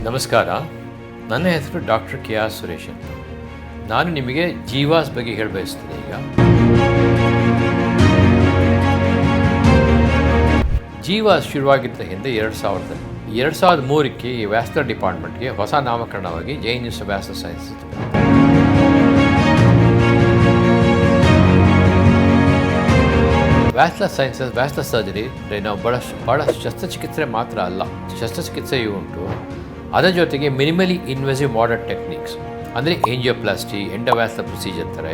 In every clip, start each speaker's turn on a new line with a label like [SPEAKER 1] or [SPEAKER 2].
[SPEAKER 1] ನಮಸ್ಕಾರ, ನನ್ನ ಹೆಸರು ಡಾಕ್ಟರ್ ಕೆ ಆರ್ ಸುರೇಶ್ ಅಂತ. ನಾನು ನಿಮಗೆ ಜೀವಾಸ್ ಬಗ್ಗೆ ಹೇಳಬಯಸ್ತೇನೆ. ಈಗ ಜೀವಾಸ್ ಶುರುವಾಗಿದ್ದ ಹಿಂದೆ 2003ಕ್ಕೆ ಈ ವ್ಯಾಸ್ಲರ್ ಡಿಪಾರ್ಟ್ಮೆಂಟ್ಗೆ ಹೊಸ ನಾಮಕರಣವಾಗಿ Jain institute of vascular sciences. Vascular sciences, vascular surgery ಅಂದರೆ ನಾವು ಭಾಳ ಶಸ್ತ್ರಚಿಕಿತ್ಸೆ ಮಾತ್ರ ಅಲ್ಲ, ಶಸ್ತ್ರಚಿಕಿತ್ಸೆಯೂ ಉಂಟು. ಅದರ ಜೊತೆಗೆ ಮಿನಿಮಲಿ ಇನ್ವೆಸಿವ್ ಮಾಡರ್ನ್ ಟೆಕ್ನಿಕ್ಸ್ ಅಂದರೆ ಏಂಜಿಯೋಪ್ಲಾಸ್ಟಿ, ಎಂಡೋವ್ಯಾಸ್ಲರ್ ಪ್ರೊಸೀಜರ್ ಅಂತಾರೆ.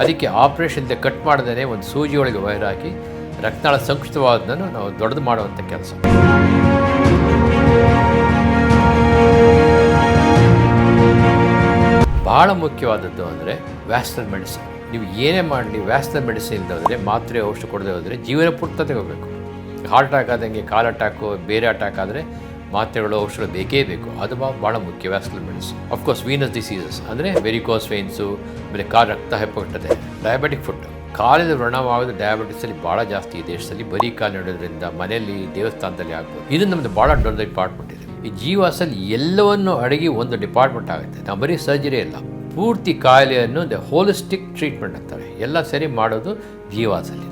[SPEAKER 1] ಅದಕ್ಕೆ ಆಪ್ರೇಷನ್ದೆ ಕಟ್ ಮಾಡದೇ ಒಂದು ಸೂಜಿಯೊಳಗೆ ವೈರ್ ಹಾಕಿ ರಕ್ತನಾಳ ಸಂಕುಚಿತವಾದನ್ನು ನಾವು ದೊಡ್ಡದು ಮಾಡುವಂಥ ಕೆಲಸ. ಭಾಳ ಮುಖ್ಯವಾದದ್ದು ಅಂದರೆ ವ್ಯಾಸ್ಲರ್ ಮೆಡಿಸಿನ್. ನೀವು ಏನೇ ಮಾಡಲಿ ವ್ಯಾಸ್ಲರ್ ಮೆಡಿಸಿನ್ ಇಲ್ಲದೆ ಮಾತ್ರೆ ಔಷಧ ಕೊಡದೆ ಹೋದರೆ ಜೀವನ ಪೂರ್ತಿ ಹೋಗಬೇಕು. ಹಾರ್ಟ್ ಅಟ್ಯಾಕ್ ಆದಂಗೆ, ಕಾಲ್ ಅಟ್ಯಾಕು, ಬೇರೆ ಅಟ್ಯಾಕ್ ಆದರೆ ಮಾತ್ರೆಗಳು ಔಷಧ ಬೇಕೇ ಬೇಕು. ಅದು ಭಾಳ ಮುಖ್ಯ ವ್ಯಾಸ್ಲರ್ ಮೆಡಿಸಿನ್. ಅಫ್ಕೋರ್ಸ್ ವೀನಸ್ ಡಿಸೀಸಸ್ ಅಂದರೆ ವೆರಿಕೋಸ್ ವೇನ್ಸು, ಆಮೇಲೆ ಕಾಲು ರಕ್ತ ಹೆಪ್ಪುಗಟ್ಟದೆ, ಡಯಾಬಿಟಿಕ್ ಫುಡ್. ಕಾಲಿನ ವ್ರಣವಾಗೋದು ಡಯಾಬಿಟಿಸಲ್ಲಿ ಭಾಳ ಜಾಸ್ತಿ ಈ ದೇಶದಲ್ಲಿ. ಬರೀ ಕಾಲು ನಡೆಯೋದ್ರಿಂದ ಮನೆಯಲ್ಲಿ, ದೇವಸ್ಥಾನದಲ್ಲಿ ಆಗ್ಬೋದು. ಇದು ನಮ್ಮದು ಭಾಳ ದೊಡ್ಡ ಡಿಪಾರ್ಟ್ಮೆಂಟ್ ಇದೆ. ಈ ಜೀವಾಸಲ್ಲಿ ಎಲ್ಲವನ್ನು ಅಡಗಿ ಒಂದು ಡಿಪಾರ್ಟ್ಮೆಂಟ್ ಆಗುತ್ತೆ. ನಾವು ಬರೀ ಸರ್ಜರಿ ಇಲ್ಲ, ಪೂರ್ತಿ ಕಾಯಿಲೆಯನ್ನು ಹೋಲಿಸ್ಟಿಕ್ ಟ್ರೀಟ್ಮೆಂಟ್ ಅಂತಾರೆ. ಎಲ್ಲ ಸರಿ ಮಾಡೋದು ಜೀವಾಸಲ್ಲಿ.